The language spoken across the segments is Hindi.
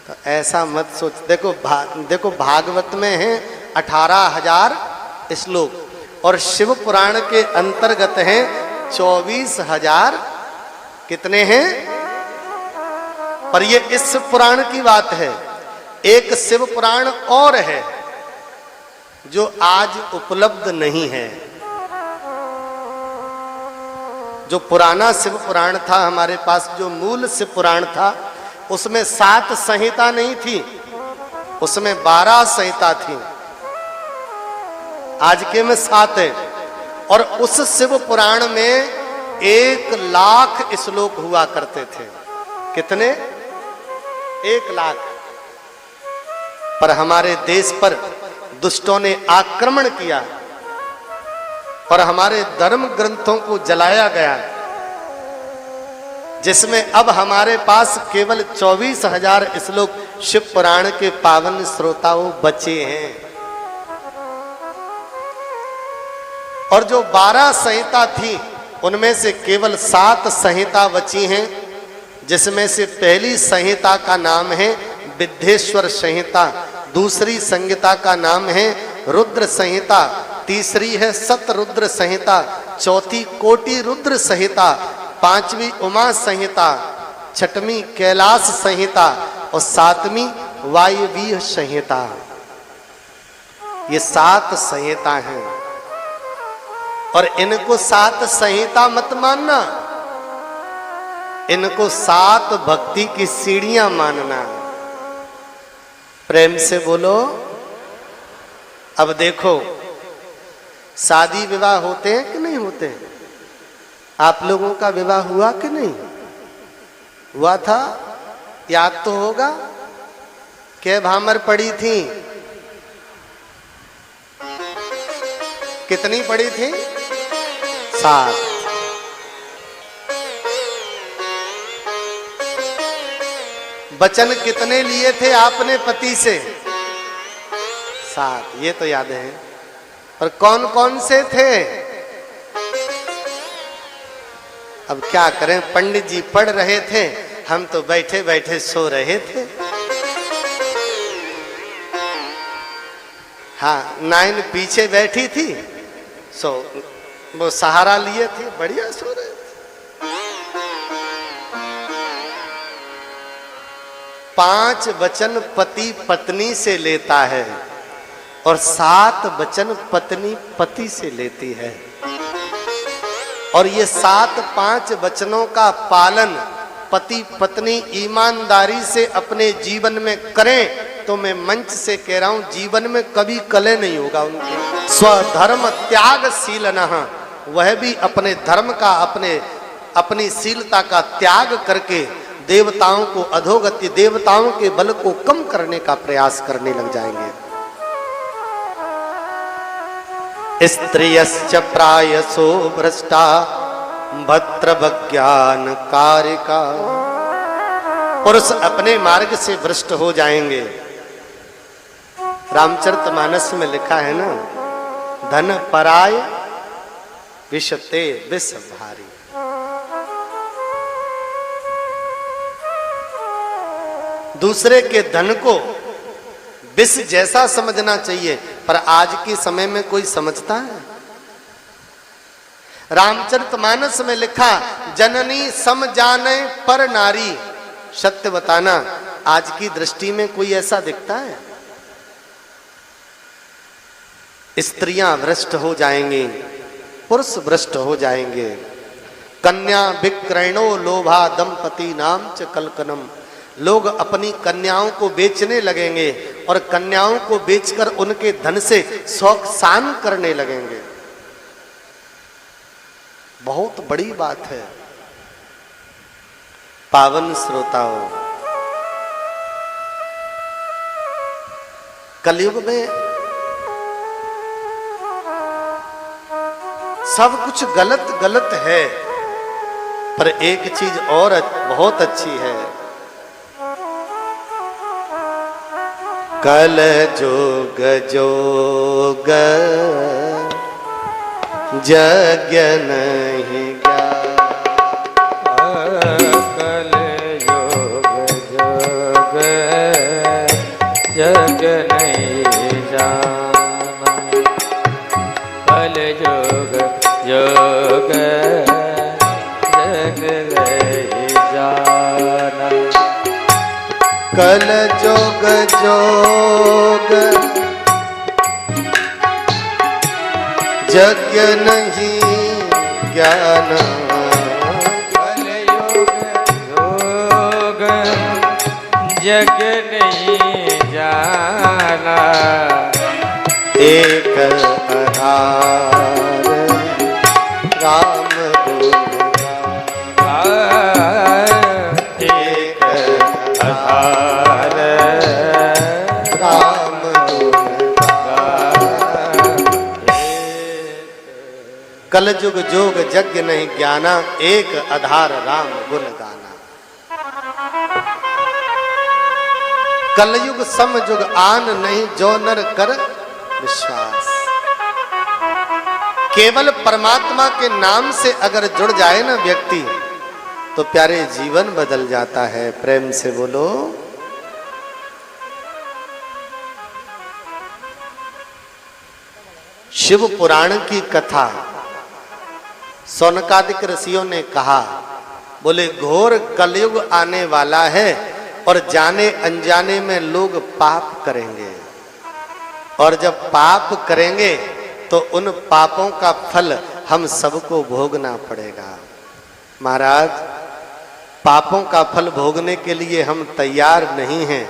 तो ऐसा मत सोच। देखो भागवत में है 18,000 श्लोक और शिव पुराण के अंतर्गत हैं 24,000। कितने हैं? पर ये इस पुराण की बात है। एक शिव पुराण और है जो आज उपलब्ध नहीं है। जो पुराना शिव पुराण था हमारे पास, जो मूल शिव पुराण था, उसमें 7 संहिता नहीं थी, उसमें 12 संहिता थी। आज के में 7 है। और उस शिव पुराण में 1,00,000 श्लोक हुआ करते थे। कितने? 1,00,000। पर हमारे देश पर दुष्टों ने आक्रमण किया और हमारे धर्म ग्रंथों को जलाया गया, जिसमें अब हमारे पास केवल 24,000 श्लोक शिव पुराण के पावन श्रोताओं बचे हैं। और जो 12 संहिता थी उनमें से केवल 7 संहिता बची हैं, जिसमें से पहली संहिता का नाम है विद्येश्वर संहिता, दूसरी संहिता का नाम है रुद्र संहिता, तीसरी है सतरुद्र संहिता, चौथी कोटि रुद्र संहिता, 5वीं उमा संहिता, 6वीं कैलाश संहिता और 7वीं वायवीय संहिता। ये 7 संहिता हैं। और इनको 7 संहिता मत मानना, इनको 7 भक्ति की सीढ़ियां मानना। प्रेम से बोलो। अब देखो, शादी विवाह होते हैं कि नहीं होते हैं? आप लोगों का विवाह हुआ कि नहीं हुआ था? याद तो होगा। क्या भामर पड़ी थी? कितनी पड़ी थी? 7। वचन कितने लिए थे आपने पति से? 7। ये तो याद है। पर कौन कौन से थे? अब क्या करें, पंडित जी पढ़ रहे थे, हम तो बैठे बैठे सो रहे थे। हाँ, 9 पीछे बैठी थी, सो वो सहारा लिए थे, बढ़िया सो रहे थे। 5 वचन पति पत्नी से लेता है और 7 वचन पत्नी पति से लेती है। और ये 7-5 वचनों का पालन पति पत्नी ईमानदारी से अपने जीवन में करें तो मैं मंच से कह रहा हूं, जीवन में कभी कलह नहीं होगा उनके। स्वधर्म त्यागशीलनः, वह भी अपने धर्म का, अपनी शीलता का त्याग करके देवताओं को अधोगति, देवताओं के बल को कम करने का प्रयास करने लग जाएंगे। स्त्रियश्च प्रायसो भ्रष्टा भद्रवज्ञान कारिका, पुरुष अपने मार्ग से भ्रष्ट हो जाएंगे। रामचरितमानस में लिखा है ना, धन पराय विषते विष भारी। दूसरे के धन को विष जैसा समझना चाहिए, पर आज के समय में कोई समझता है? रामचरितमानस में लिखा, जननी सम जाने पर नारी। सत्य बताना, आज की दृष्टि में कोई ऐसा दिखता है? स्त्रियां भ्रष्ट हो जाएंगी, पुरुष भ्रष्ट हो जाएंगे। कन्या विक्रयणो लोभा दंपति नाम च कलकनम। लोग अपनी कन्याओं को बेचने लगेंगे और कन्याओं को बेचकर उनके धन से शौक शान करने लगेंगे। बहुत बड़ी बात है। पावन श्रोताओं, कलयुग में सब कुछ गलत गलत है, पर एक चीज और बहुत अच्छी है। कल जोग जोग यज्ञ नहीं कल जोग जोग जग नहीं जाना, कल युग योग जग नहीं जाना, कल जोग जोग यज्ञ नहीं ज्ञान, कल युग योग जग नहीं जाना, एक आधार राम एक आधार राम कल जुग जोग यज्ञ नहीं ज्ञाना, एक आधार राम गुण गाना। कलयुग समयुग आन नहीं, जो नर कर विश्वास। केवल परमात्मा के नाम से अगर जुड़ जाए ना व्यक्ति, तो प्यारे जीवन बदल जाता है। प्रेम से बोलो। शिव पुराण की कथा सौनकादिक ऋषियों ने कहा, बोले घोर कलयुग आने वाला है और जाने अनजाने में लोग पाप करेंगे, और जब पाप करेंगे तो उन पापों का फल हम सबको भोगना पड़ेगा। महाराज, पापों का फल भोगने के लिए हम तैयार नहीं हैं।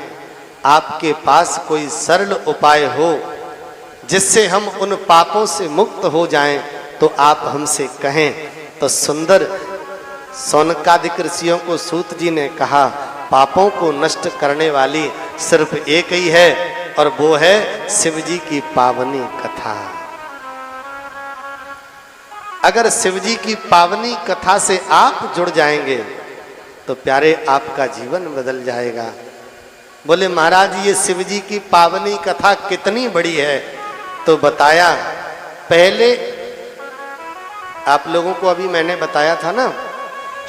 आपके पास कोई सरल उपाय हो जिससे हम उन पापों से मुक्त हो जाएं, तो आप हमसे कहें। तो सुंदर सौनकादिक ऋषियों को सूत जी ने कहा, पापों को नष्ट करने वाली सिर्फ एक ही है, और वो है शिव जी की पावनी कथा। अगर शिव जी की पावनी कथा से आप जुड़ जाएंगे तो प्यारे आपका जीवन बदल जाएगा। बोले महाराज, ये शिव जी की पावनी कथा कितनी बड़ी है? तो बताया, पहले आप लोगों को अभी मैंने बताया था ना,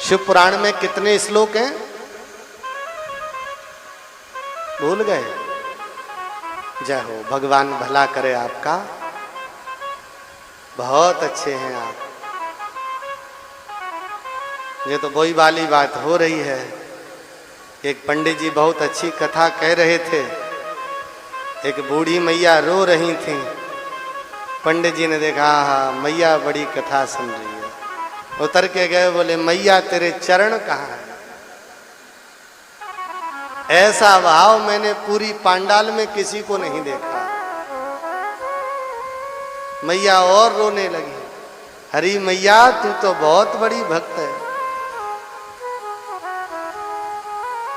शिव पुराण में कितने श्लोक हैं? भूल गए? जय हो, भगवान भला करे आपका। बहुत अच्छे हैं आप। ये तो वही वाली बात हो रही है। एक पंडित जी बहुत अच्छी कथा कह रहे थे, एक बूढ़ी मैया रो रही थी। पंडित जी ने देखा, हाँ मैया बड़ी कथा सुन रही है। उतर के गए, बोले मैया तेरे चरण कहाँ हैं? ऐसा भाव मैंने पूरी पांडाल में किसी को नहीं देखा। मैया और रोने लगी, हरी मैया तू तो बहुत बड़ी भक्त है।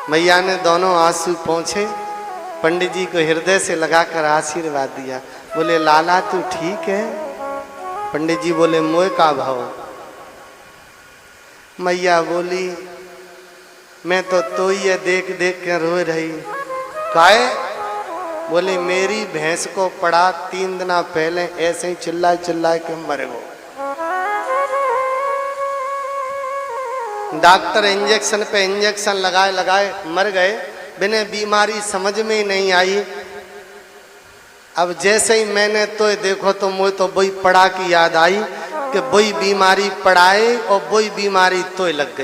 मैया ने दोनों आंसू पोंछे, पंडित जी को हृदय से लगाकर आशीर्वाद दिया। बोले लाला तू ठीक है? पंडित जी बोले मोह का भाव। मैया बोली मैं तो ये देख देख कर रो रही। काहे? बोले मेरी भैंस को पड़ा 3 दिन पहले ऐसे ही चिल्ला चिल्ला के मर गो। डॉक्टर इंजेक्शन पे इंजेक्शन लगाए लगाए मर गए, बिना बीमारी समझ में ही नहीं आई। अब जैसे ही मैंने तो देखो तो मुझे तो वही पड़ा की याद आई कि वही बीमारी पड़ाए और वही बीमारी तो लग गई।